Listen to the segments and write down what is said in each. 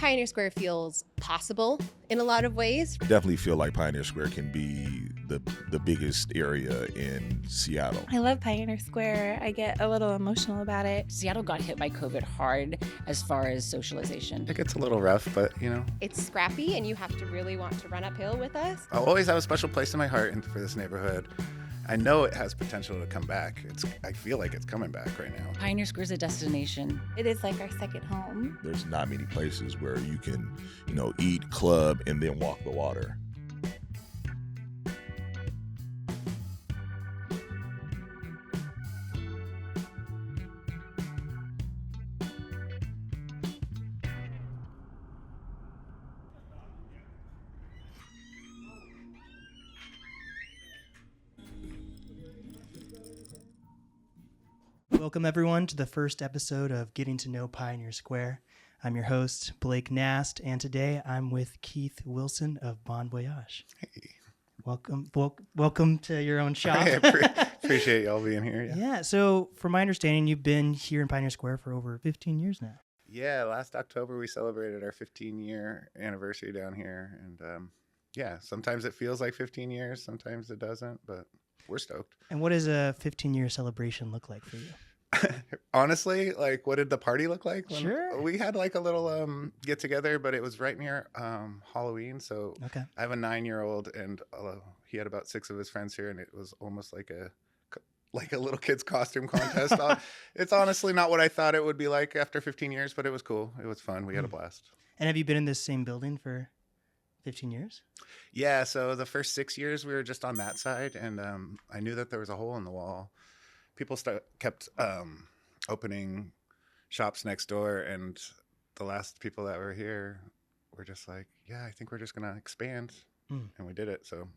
Pioneer Square feels possible in a lot of ways. Definitely feel like Pioneer Square can be the biggest area in Seattle. I love Pioneer Square. I get a little emotional about it. Seattle got hit by COVID hard as far as socialization. It gets a little rough, but It's scrappy and you have to really want to run uphill with us. I'll always have a special place in my heart for this neighborhood. I know it has potential to come back. I feel like it's coming back right now. Pioneer Square is a destination. It is like our second home. There's not many places where you can, eat, club, and then walk the water. Welcome, everyone, to the first episode of Getting to Know Pioneer Square. I'm your host, Blake NAST, and today I'm with Keith Wilson of Bon Voyage. Hey. Welcome to your own shop. I appreciate y'all being here. Yeah, so from my understanding, you've been here in Pioneer Square for over 15 years now. Yeah, last October we celebrated our 15-year anniversary down here. And sometimes it feels like 15 years, sometimes it doesn't, but we're stoked. And what does a 15-year celebration look like for you? Honestly, what did the party look like? Sure. We had a little get together, but it was right near Halloween. So Okay. I have a 9-year-old, and he had about 6 of his friends here, and it was almost like a little kid's costume contest. It's honestly not what I thought it would be like after 15 years, but it was cool. It was fun. We had a blast. And have you been in this same building for 15 years? Yeah. So the first 6 years we were just on that side, and I knew that there was a hole in the wall. People kept opening shops next door, and the last people that were here were just like, yeah, I think we're just going to expand. And we did it. So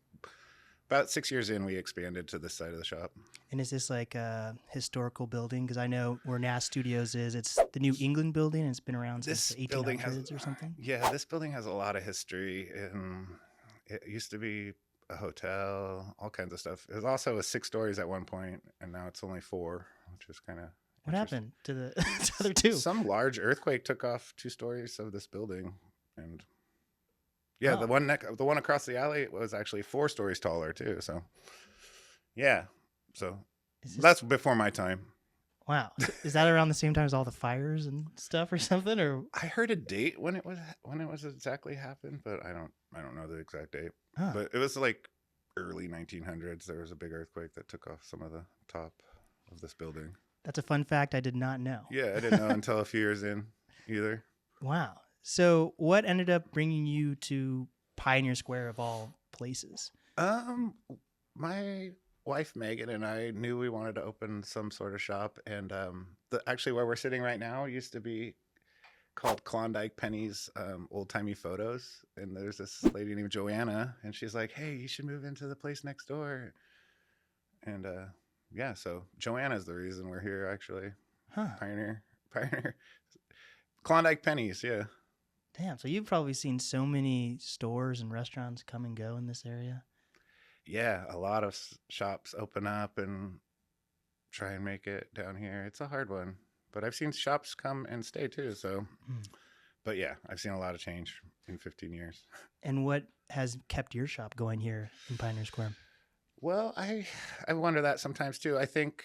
about 6 years in, we expanded to this side of the shop. And is this like a historical building? Because I know where NAST Studios is. It's the New England building, and it's been around since the 1800s or something. Yeah, this building has a lot of history. It used to be a hotel, all kinds of stuff. It was also 6 stories at one point, and now it's only 4, which is kind of What happened to the to other 2? Some large earthquake took off 2 stories of this building, and the one across the alley was actually 4 stories taller too. So that's before my time. Wow, is that around the same time as all the fires and stuff or something? Or I heard a date when it was exactly happened, but I don't know the exact date. Huh. But it was early 1900s. There was a big earthquake that took off some of the top of this building. That's a fun fact I did not know. Yeah, I didn't know until a few years in either. Wow. So what ended up bringing you to Pioneer Square of all places? My wife Megan and I knew we wanted to open some sort of shop, and actually where we're sitting right now used to be called Klondike Penny's Old Timey Photos, and there's this lady named Joanna, and she's like, hey, you should move into the place next door. And so Joanna's the reason we're here, actually. Huh. Pioneer Klondike Penny's. Yeah. Damn, so you've probably seen so many stores and restaurants come and go in this area. Yeah, a lot of shops open up and try and make it down here. It's a hard one, but I've seen shops come and stay too. So, But yeah, I've seen a lot of change in 15 years. And what has kept your shop going here in Pioneer Square? Well, I wonder that sometimes too. I think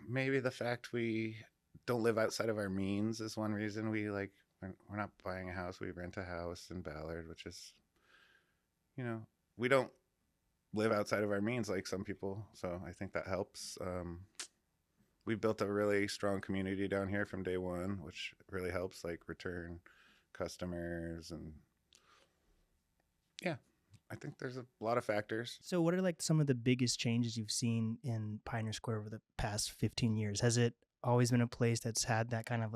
maybe the fact we don't live outside of our means is one reason. We're not buying a house. We rent a house in Ballard, which is, we don't live outside of our means like some people. So I think that helps. We've built a really strong community down here from day one, which really helps, return customers. And yeah, I think there's a lot of factors. So what are some of the biggest changes you've seen in Pioneer Square over the past 15 years? Has it always been a place that's had that kind of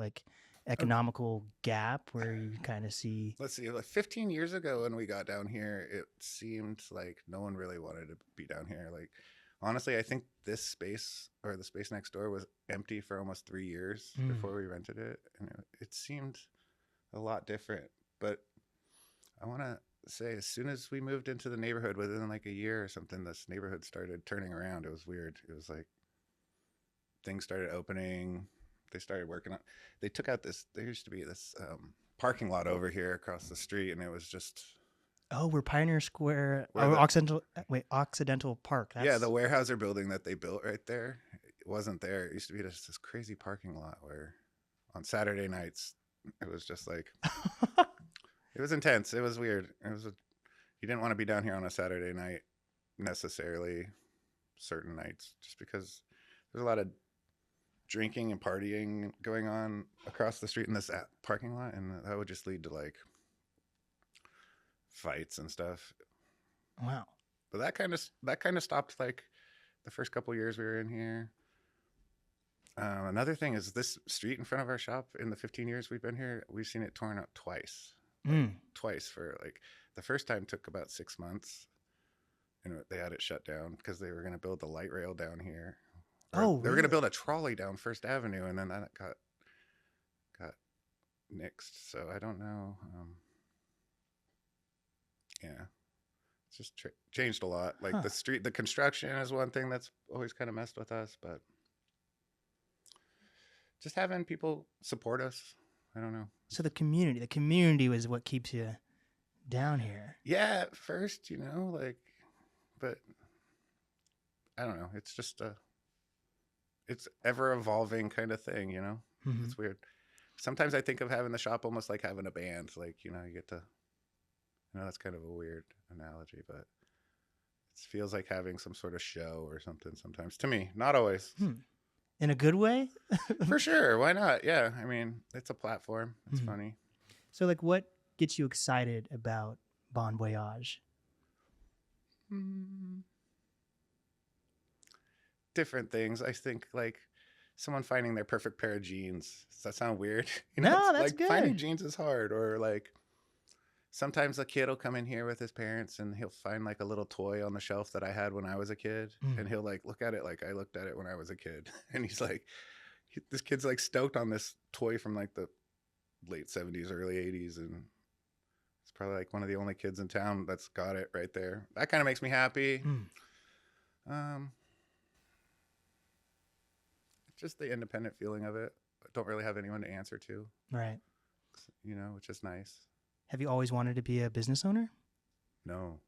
economical gap where you kind of see? Let's see, 15 years ago when we got down here, it seemed like no one really wanted to be down here. Honestly, I think this space or the space next door was empty for almost 3 years before we rented it. And it seemed a lot different. But I want to say, as soon as we moved into the neighborhood, within a year or something, this neighborhood started turning around. It was weird. It was things started opening. They started working on, they took out there used to be this parking lot over here across the street, and it was just Oh, we're Pioneer Square. Where Oh, the- Occidental Park. yeah, the Weyerhaeuser building that they built right there. It wasn't there. It used to be just this crazy parking lot where on Saturday nights it was just like it was intense. It was weird. You didn't want to be down here on a Saturday night necessarily, certain nights, just because there's a lot of drinking and partying going on across the street in this parking lot, and that would just lead to like fights and stuff. Wow. But that kind of stopped like the first couple years we were in here. Another thing is this street in front of our shop. In the 15 years we've been here, we've seen it torn up twice. Twice. For like the first time took about 6 months, and they had it shut down because they were going to build the light rail down here. Oh, they were going to build a trolley down First Avenue, and then that got nixed. So I don't know. Yeah, it's just changed a lot. Like the construction is one thing that's always kind of messed with us, but just having people support us. I don't know. So the community was what keeps you down here. Yeah, at first, like, but I don't know. It's just it's ever evolving kind of thing, Mm-hmm. It's weird. Sometimes I think of having the shop almost like having a band. Like, you get to, that's kind of a weird analogy, but it feels like having some sort of show or something sometimes to me. Not always. In a good way? For sure. Why not? Yeah. I mean, it's a platform. It's funny. So, like, what gets you excited about Bon Voyage? Different things. I think, like, someone finding their perfect pair of jeans. Does that sound weird? No, that's like, good. Finding jeans is hard. Or, like, sometimes a kid will come in here with his parents and he'll find, like, a little toy on the shelf that I had when I was a kid. And he'll, like, look at it like I looked at it when I was a kid. And he's like, this kid's, like, stoked on this toy from, like, the late 70s, early 80s. And it's probably, like, one of the only kids in town that's got it right there. That kind of makes me happy. Just the independent feeling of it. I don't really have anyone to answer to. Right. Which is nice. Have you always wanted to be a business owner? No.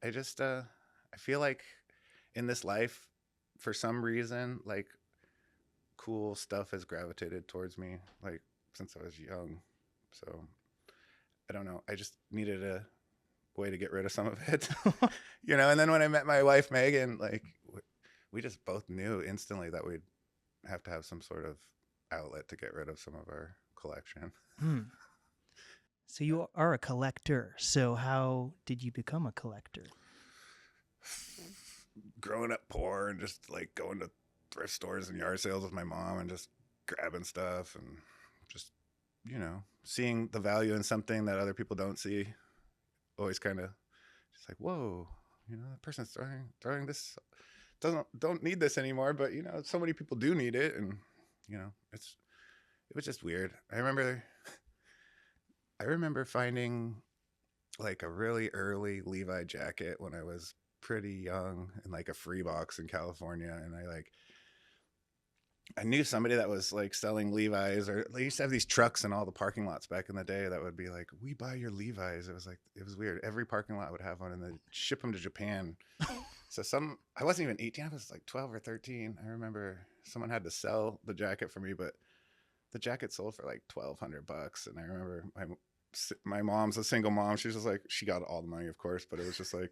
I just, I feel like in this life, for some reason, like, cool stuff has gravitated towards me, like, since I was young. So, I don't know. I just needed a way to get rid of some of it, and then when I met my wife, Megan, like, we just both knew instantly that we'd have to have some sort of outlet to get rid of some of our collection. So you are a collector. So how did you become a collector? Growing up poor and just like going to thrift stores and yard sales with my mom and just grabbing stuff and just, seeing the value in something that other people don't see. Always kind of just like, whoa, that person's throwing this. Don't need this anymore, but so many people do need it, and it was just weird. I remember finding like a really early Levi jacket when I was pretty young in like a free box in California, and I knew somebody that was like selling Levi's, or they used to have these trucks in all the parking lots back in the day that would be like, we buy your Levi's. It was weird. Every parking lot would have one, and they'd ship them to Japan. So I wasn't even 18. I was like 12 or 13. I remember someone had to sell the jacket for me, but the jacket sold for like $1,200. And I remember my mom's a single mom. She's just like, she got all the money, of course, but it was just like,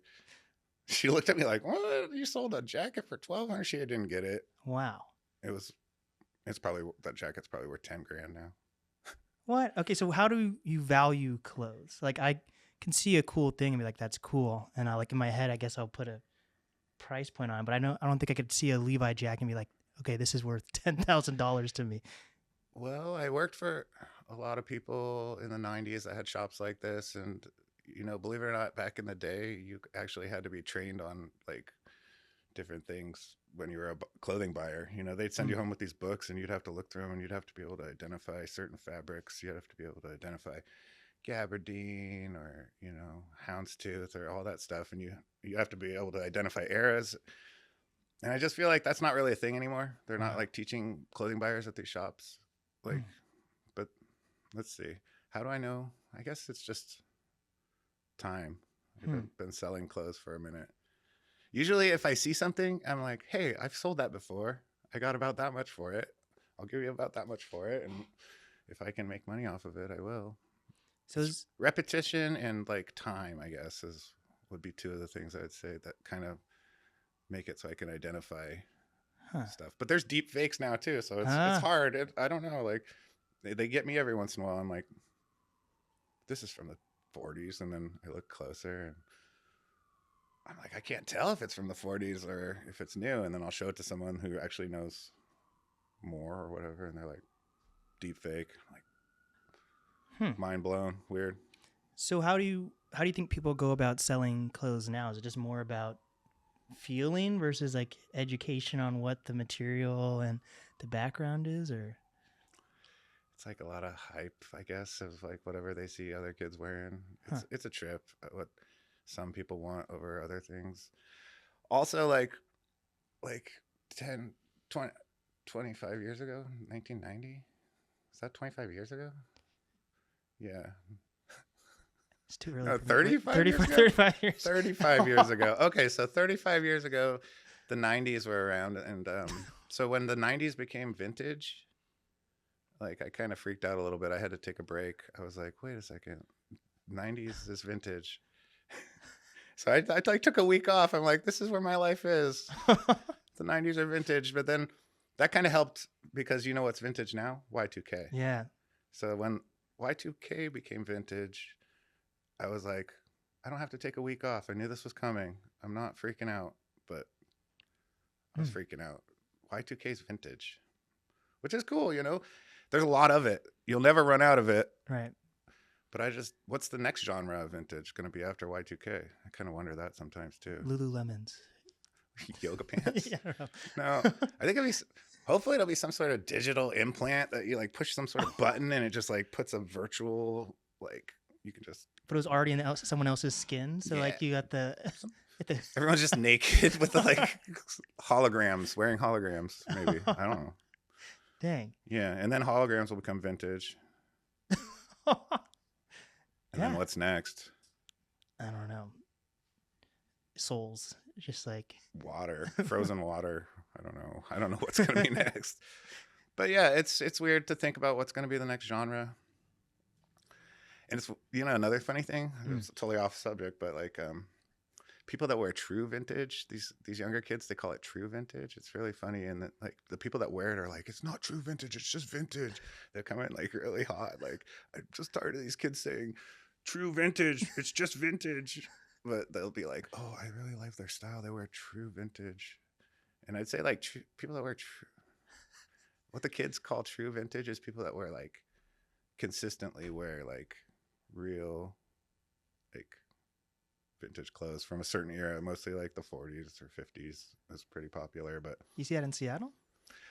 she looked at me like, what? You sold a jacket for $1,200? She didn't get it. Wow. That jacket's probably worth $10,000 now. What? Okay. So how do you value clothes? Like, I can see a cool thing and be like, that's cool. And like in my head, I guess I'll put a price point on it, but I don't think I could see a Levi jacket and be like, okay, this is worth $10,000 to me. Well, I worked for a lot of people in the 90s that had shops like this, and believe it or not, back in the day, you actually had to be trained on like different things when you were a clothing buyer. They'd send you home with these books, and you'd have to look through them, and you'd have to be able to identify certain fabrics. You'd have to be able to identify gabardine or houndstooth or all that stuff, and you have to be able to identify eras. And I just feel like that's not really a thing anymore. They're not like teaching clothing buyers at these shops, like, but let's see. How do I know? I guess it's just time. I've been selling clothes for a minute. Usually if I see something, I'm like, hey, I've sold that before. I got about that much for it. I'll give you about that much for it. And if I can make money off of it, I will. So It's repetition and like time, I guess, would be two of the things I'd say that kind of make it so I can identify stuff. But there's deep fakes now too, so it's hard. I don't know, like they get me every once in a while. I'm like, this is from the 40s, and then I look closer and I'm like, I can't tell if it's from the 40s or if it's new, and then I'll show it to someone who actually knows more or whatever, and they're like, deep fake. I'm like, mind blown, weird. So how do you think people go about selling clothes now? Is it just more about feeling versus like education on what the material and the background is, or? It's like a lot of hype, I guess, of like whatever they see other kids wearing. It's a trip, what some people want over other things. Also, like 10, 20, 25 years ago, 1990? Is that 25 years ago? Yeah. It's too early. No, for me. 35 years. 35 years ago. Okay, so 35 years ago, the 90s were around. And so when the 90s became vintage, like I kind of freaked out a little bit. I had to take a break. I was like, wait a second, 90s is vintage. So I like took a week off. I'm like, this is where my life is. The 90s are vintage. But then that kind of helped because you know what's vintage now? Y2K. Yeah. So when Y2K became vintage, I was like, I don't have to take a week off. I knew this was coming. I'm not freaking out, but I was freaking out. Y2K is vintage, which is cool, you know? There's a lot of it. You'll never run out of it. Right. But what's the next genre of vintage going to be after Y2K? I kind of wonder that sometimes too. Lululemons. Yoga pants? Yeah, I don't know. No, I think hopefully it'll be some sort of digital implant that you like push some sort of button and it just like puts a virtual, like you can just. But it was already in someone else's skin. So like you got the Everyone's just naked with the like holograms, wearing holograms, maybe. I don't know. Dang. Yeah, and then holograms will become vintage. And then what's next? I don't know. Souls. Just like water, frozen water. I don't know what's going to be next. But yeah, it's weird to think about what's going to be the next genre. And it's, you know, another funny thing, it's totally off subject, but like people that wear true vintage, these younger kids, they call it true vintage. It's really funny. And that, like the people that wear it are like, it's not true vintage, it's just vintage. They're coming like really hot. Like, I'm just tired of these kids saying true vintage, it's just vintage. But they'll be like, oh, I really like their style. They wear true vintage. And I'd say like people that wear true, what the kids call true vintage is people that wear like consistently wear like real like vintage clothes from a certain era, mostly like the 40s or 50s is pretty popular. But you see that in Seattle?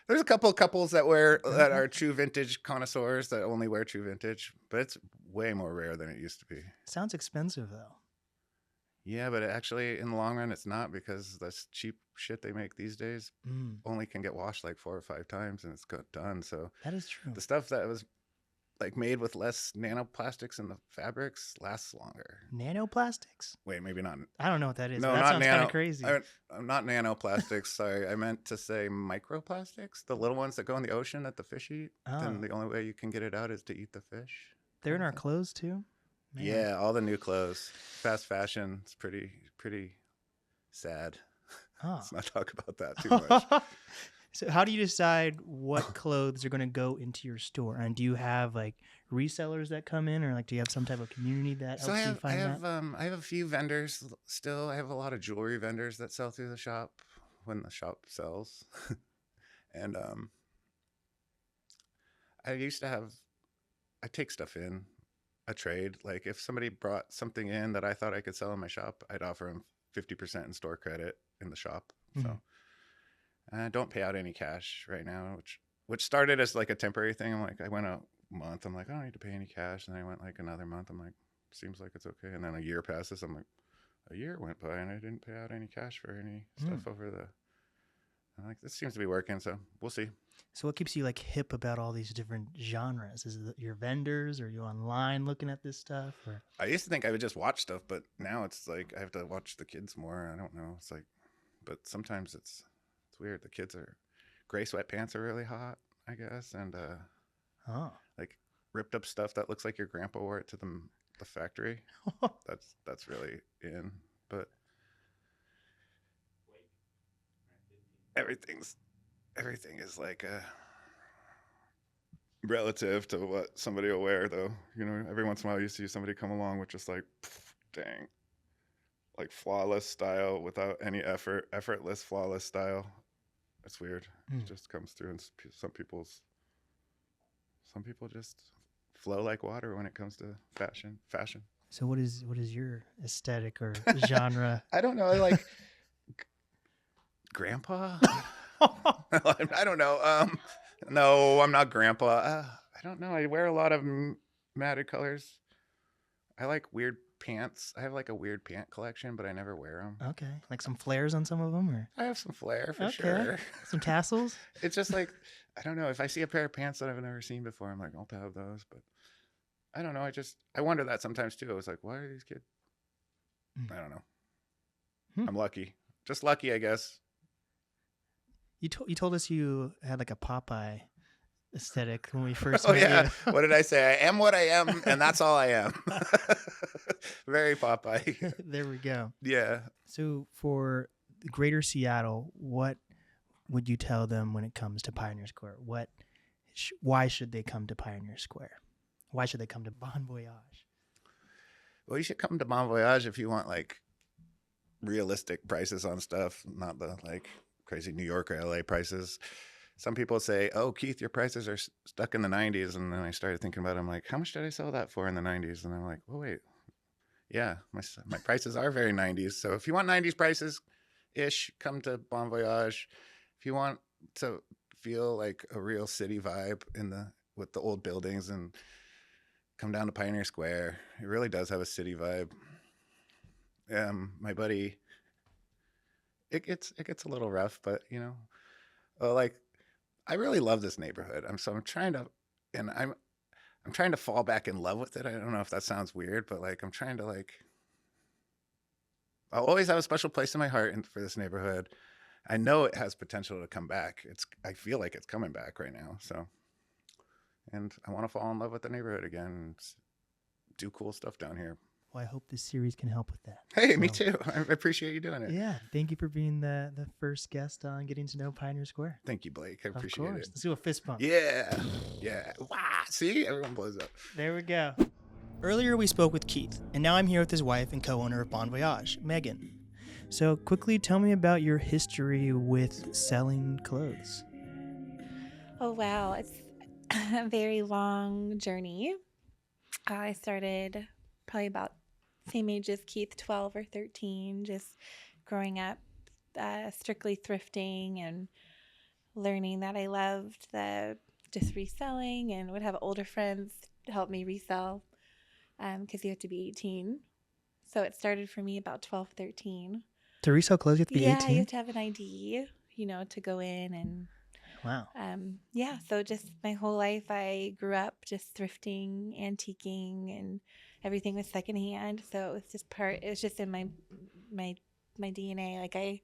There's a couple of couples that are true vintage connoisseurs that only wear true vintage, but it's way more rare than it used to be. Sounds expensive though. Yeah, but actually, in the long run, it's not, because this cheap shit they make these days only can get washed like 4 or 5 times and it's done. So that is true. The stuff that was like made with less nanoplastics in the fabrics lasts longer. Nanoplastics? Wait, maybe not. I don't know what that is. No, that not sounds kind of crazy. I'm not nanoplastics. Sorry, I meant to say microplastics, the little ones that go in the ocean that the fish eat. Then the only way you can get it out is to eat the fish. They're in our clothes too? Man. Yeah, all the new clothes. Fast fashion. It's pretty sad. Let's not talk about that too much. So how do you decide what clothes are going to go into your store? And do you have like resellers that come in, or like do you have some type of community that helps you find that? I have a few vendors still. I have a lot of jewelry vendors that sell through the shop when the shop sells. And I take stuff in. A trade. Like if somebody brought something in that I thought I could sell in my shop, I'd offer them 50% in store credit in the shop. So I don't pay out any cash right now, which started as like a temporary thing. I'm like, I went a month. I'm like, I don't need to pay any cash. And then I went like another month. I'm like, seems like it's okay. And then a year passes. I'm like, a year went by and I didn't pay out any cash for any stuff over the. I'm like, this seems to be working. So we'll see. So what keeps you like hip about all these different genres? Is it your vendors? Or are you online looking at this stuff? Or I used to think I would just watch stuff, but now it's like I have to watch the kids more. I don't know. It's like, but sometimes it's weird. The kids are gray sweatpants are really hot, I guess, and oh, like ripped up stuff that looks like your grandpa wore it to the factory. That's really in, but everything is like relative to what somebody will wear, though. You know, every once in a while you see somebody come along with just like, dang, like flawless style without any effort, effortless, flawless style. It's weird. It just comes through, and some people just flow like water when it comes to fashion. so what is your aesthetic or genre? I don't know. I like grandpa. I don't know. No, I'm not grandpa. I don't know. I wear a lot of matted colors. I like weird pants. I have like a weird pant collection, but I never wear them. Okay, like some flares on some of them, or I have some flair for okay, sure. some tassels. It's just like, I don't know. If I see a pair of pants that I've never seen before, I'm like, I'll have those. But I don't know. I wonder that sometimes too. I was like, why are these kids? I don't know. I'm lucky. Just lucky, I guess. You told us you had like a Popeye aesthetic when we first Oh met yeah. you. What did I say? I am what I am, and that's all I am. Very Popeye. There we go. Yeah. So for Greater Seattle, what would you tell them when it comes to Pioneer Square? Why should they come to Pioneer Square? Why should they come to Bon Voyage? Well, you should come to Bon Voyage if you want like realistic prices on stuff, not the like crazy New York or LA prices. Some people say, "Oh, Keith, your prices are stuck in the 90s." And then I started thinking about it. I'm like, how much did I sell that for in the 90s? And I'm like, well, wait. Yeah, my prices are very 90s. So if you want 90s prices ish, come to Bon Voyage. If you want to feel like a real city vibe with the old buildings, and come down to Pioneer Square. It really does have a city vibe. My buddy, it gets a little rough, but you know, like I really love this neighborhood. I'm trying to fall back in love with it. I don't know if that sounds weird, but like I'm trying to like, I'll always have a special place in my heart for this neighborhood. I know it has potential to come back. I feel like it's coming back right now. So, and I want to fall in love with the neighborhood again and do cool stuff down here. Well, I hope this series can help with that. Hey, me too. I appreciate you doing it. Yeah, thank you for being the first guest on Getting to Know Pioneer Square. Thank you, Blake. I appreciate Of course. it. Let's do a fist bump. Yeah. Wow. See, everyone blows up. There we go. Earlier we spoke with Keith, and now I'm here with his wife and co-owner of Bon Voyage, Megan. So quickly tell me about your history with selling clothes. Oh, wow. It's a very long journey. I started probably about same age as Keith, 12 or 13, just growing up strictly thrifting and learning that I loved just reselling, and would have older friends help me resell because you have to be 18. So it started for me about 12, 13. To resell clothes, you have to be 18? Yeah, you have to have an ID, to go in and... Wow. Yeah, so just my whole life I grew up just thrifting, antiquing, and everything was secondhand. So it was just in my DNA. Like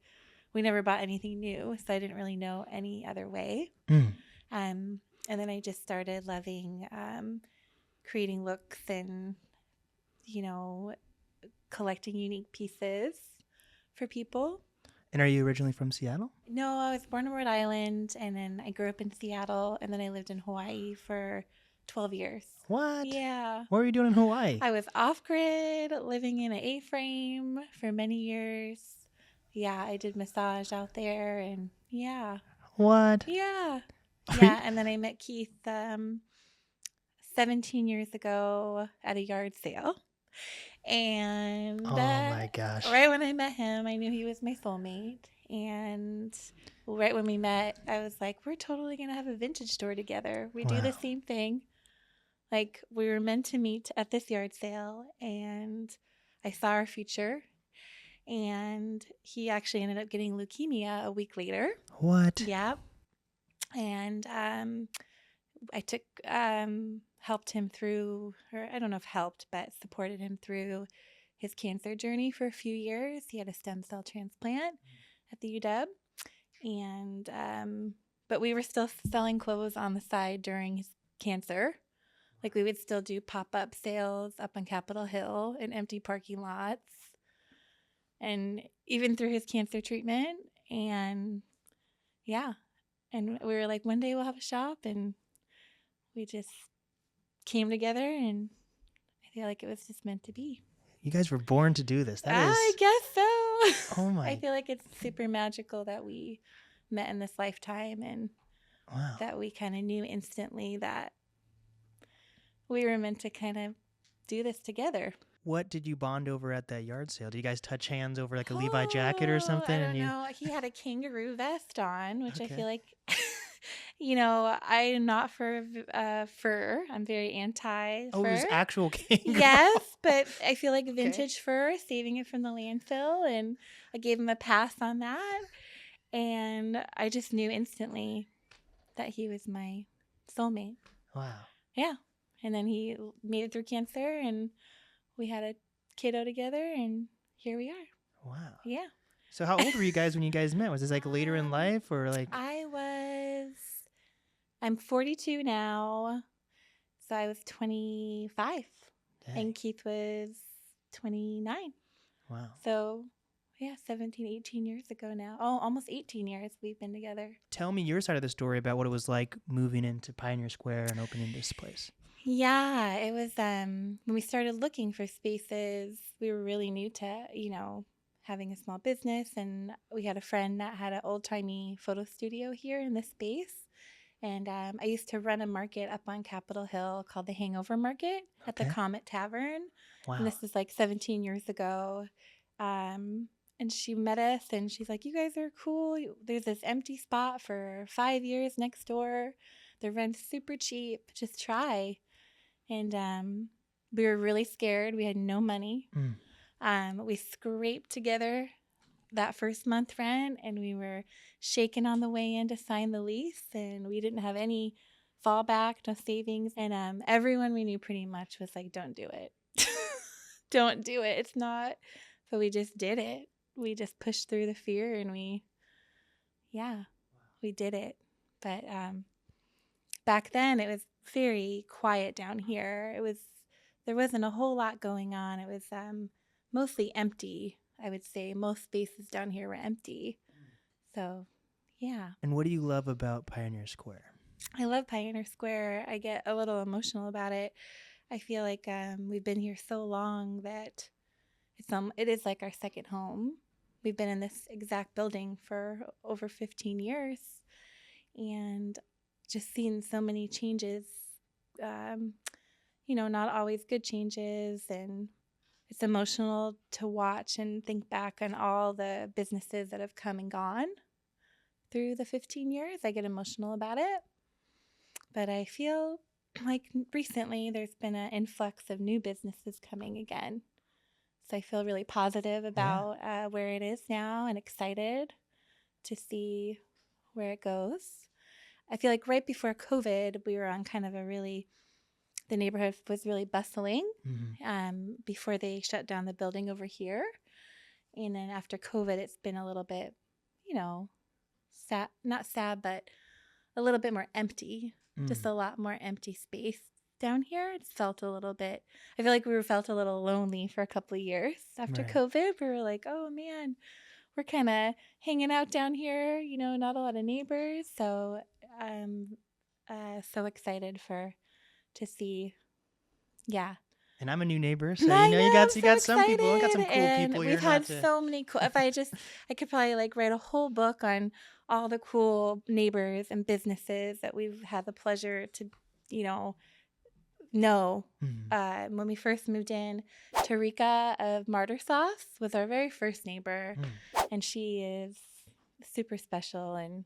we never bought anything new, so I didn't really know any other way. And then I just started loving creating looks and collecting unique pieces for people. And are you originally from Seattle? No, I was born in Rhode Island, and then I grew up in Seattle, and then I lived in Hawaii for 12 years. What? Yeah. What were you doing in Hawaii? I was off-grid, living in an A-frame for many years. Yeah, I did massage out there, and yeah. What? Yeah. Yeah, and then I met Keith 17 years ago at a yard sale. And oh my gosh. Right when I met him, I knew he was my soulmate. And right when we met, I was like, we're totally going to have a vintage store together. We do the same thing. Like, we were meant to meet at this yard sale, and I saw our future. And he actually ended up getting leukemia a week later. What? Yeah. And I helped him through, or I don't know if helped, but supported him through his cancer journey for a few years. He had a stem cell transplant at the UW. And, but we were still selling clothes on the side during his cancer. Like we would still do pop-up sales up on Capitol Hill in empty parking lots. And even through his cancer treatment. And yeah. And we were like, one day we'll have a shop, and we just came together, and I feel like it was just meant to be. You guys were born to do this. I guess so. Oh my. I feel like it's super magical that we met in this lifetime, and Wow. that we kind of knew instantly that we were meant to kind of do this together. What did you bond over at that yard sale? Did you guys touch hands over like a Levi jacket or something? I don't and you know. He had a kangaroo vest on, which I Okay. feel like, I'm not for fur. I'm very anti-fur. Oh, it was actual kangaroo. Yes, but I feel like vintage fur, saving it from the landfill, and I gave him a pass on that. And I just knew instantly that he was my soulmate. Wow. Yeah. And then he made it through cancer, and we had a kiddo together, and here we are. Wow. Yeah. So how old were you guys when you guys met? Was this like later in life or like? I'm 42 now, so I was 25, Dang. and Keith was 29. Wow. So, yeah, 17, 18 years ago now. Oh, almost 18 years we've been together. Tell me your side of the story about what it was like moving into Pioneer Square and opening this place. Yeah, it was when we started looking for spaces, we were really new to, having a small business, and we had a friend that had an old-timey photo studio here in this space. And I used to run a market up on Capitol Hill called the Hangover Market at the Okay. Comet Tavern. Wow. And this was like 17 years ago. And she met us, and she's like, you guys are cool. There's this empty spot for 5 years next door. The rent's super cheap. Just try. And we were really scared. We had no money. We scraped together that first month rent, and we were shaken on the way in to sign the lease, and we didn't have any fallback, no savings. And everyone we knew pretty much was like, don't do it. Don't do it. It's not. But we just did it. We just pushed through the fear, and we did it. But back then it was very quiet down here. There wasn't a whole lot going on. It was mostly empty. I would say most spaces down here were empty. So, yeah. And what do you love about Pioneer Square? I love Pioneer Square. I get a little emotional about it. I feel like we've been here so long that it is like our second home. We've been in this exact building for over 15 years, and just seeing so many changes, not always good changes, and it's emotional to watch and think back on all the businesses that have come and gone through the 15 years. I get emotional about it. But I feel like recently there's been an influx of new businesses coming again. So I feel really positive about where it is now, and excited to see where it goes. I feel like right before COVID, we were on kind of the neighborhood was really bustling before they shut down the building over here. And then after COVID, it's been a little bit, sad, not sad, but a little bit more empty, just a lot more empty space down here. It's felt a little bit, I feel like we felt a little lonely for a couple of years after COVID. We were like, oh man, we're kind of hanging out down here, not a lot of neighbors. So I'm so excited to see. Yeah. And I'm a new neighbor, so I you know, got I'm some so people. I got some cool excited. people here. We've had so many cool. I could probably write a whole book on all the cool neighbors and businesses that we've had the pleasure to, know. When we first moved in, Tarika of Martyr Sauce was our very first neighbor, and she is super special and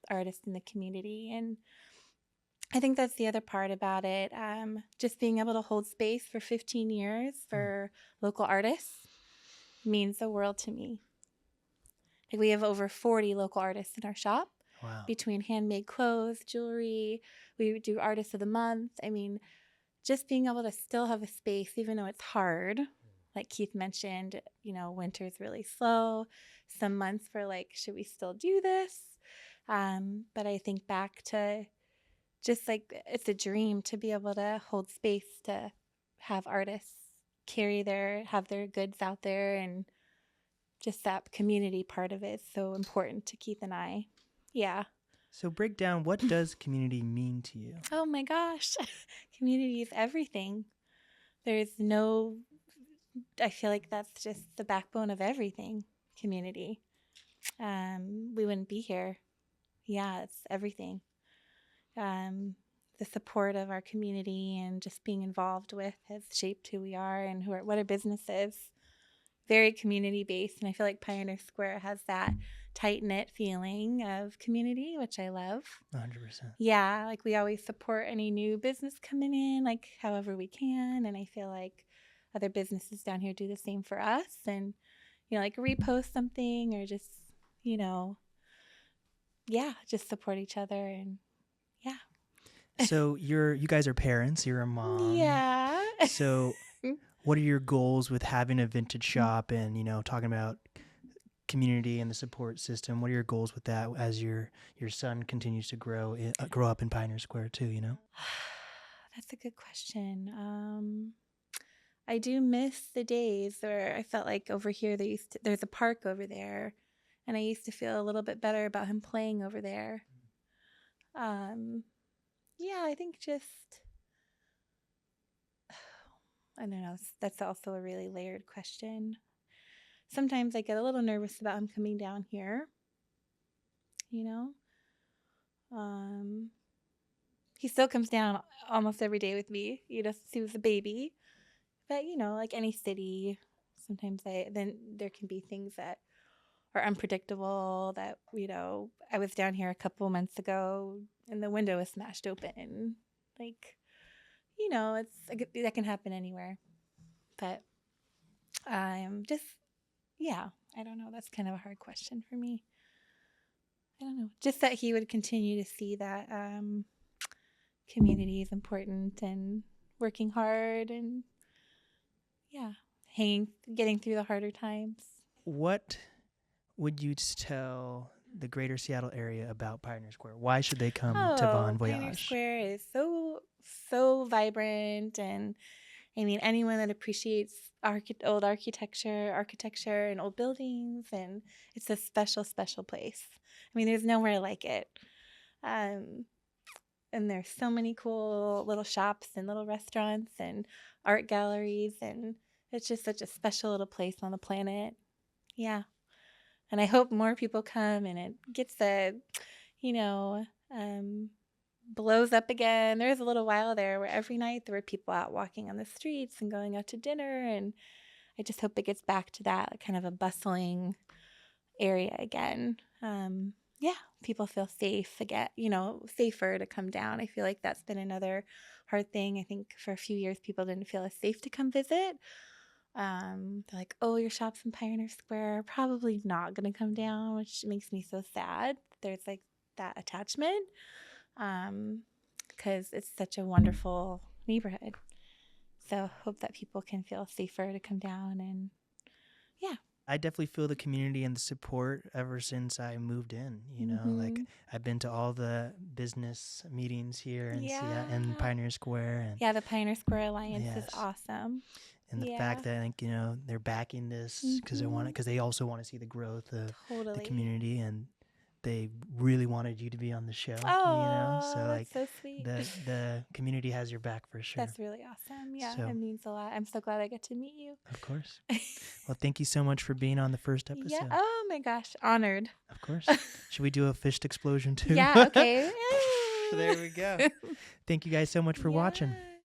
artist in the community. And I think that's the other part about it. Just being able to hold space for 15 years for local artists means the world to me. We have over 40 local artists in our shop. Wow. between handmade clothes, jewelry. We do Artist of the Month. I mean, just being able to still have a space, even though it's hard. Like Keith mentioned, winter's really slow. Some months we're like, should we still do this? But I think back to just like it's a dream to be able to hold space to have artists have their goods out there, and just that community part of it is so important to Keith and I. Yeah. So break down, what does community mean to you? Oh my gosh. Community is everything. I feel like that's just the backbone of everything. Community. We wouldn't be here. Yeah, it's everything. The support of our community and just being involved with has shaped who we are and what our business is. Very community based, and I feel like Pioneer Square has that tight-knit feeling of community, which I love. 100%. Yeah, like we always support any new business coming in, like however we can, and I feel like other businesses down here do the same for us, and like repost something or just just support each other, and So you guys are parents, you're a mom. yeah. So what are your goals with having a vintage shop and, talking about community and the support system? What are your goals with that as your son continues to grow up in Pioneer Square too, That's a good question. I do miss the days where I felt like over here there's a park over there, and I used to feel a little bit better about him playing over there. Yeah, I think I don't know. That's also a really layered question. Sometimes I get a little nervous about him coming down here. He still comes down almost every day with me, since he was a baby. But, like any city, sometimes then there can be things that are unpredictable that, I was down here a couple of months ago and the window was smashed open. Like, that can happen anywhere. But I'm I don't know. That's kind of a hard question for me. I don't know. Just that he would continue to see that community is important and working hard and getting through the harder times. What would you tell the greater Seattle area about Pioneer Square? Why should they come to Von Voyage? Pioneer Square is so vibrant, and I mean anyone that appreciates old architecture and old buildings, and it's a special place. I mean, there's nowhere like it. And there's so many cool little shops and little restaurants and art galleries, and it's just such a special little place on the planet. Yeah. And I hope more people come and it gets blows up again. There was a little while there where every night there were people out walking on the streets and going out to dinner, and I just hope it gets back to that kind of a bustling area again. People feel safe again, safer to come down. I feel like that's been another hard thing. I think for a few years people didn't feel as safe to come visit. They're like, oh, your shop's in Pioneer Square, probably not going to come down, which makes me so sad. There's like that attachment because it's such a wonderful neighborhood. So hope that people can feel safer to come down, and I definitely feel the community and the support ever since I moved in. Like I've been to all the business meetings here in Pioneer Square. And the Pioneer Square Alliance is awesome. And the fact that I think they're backing this because they also want to see the growth of the community, and they really wanted you to be on the show. Oh, so like that's so sweet. The community has your back for sure. That's really awesome. Yeah, it means a lot. I'm so glad I got to meet you. Of course. Well, thank you so much for being on the first episode. Yeah. Oh my gosh, honored. Of course. Should we do a fist explosion too? Yeah. Okay. There we go. Thank you guys so much for watching.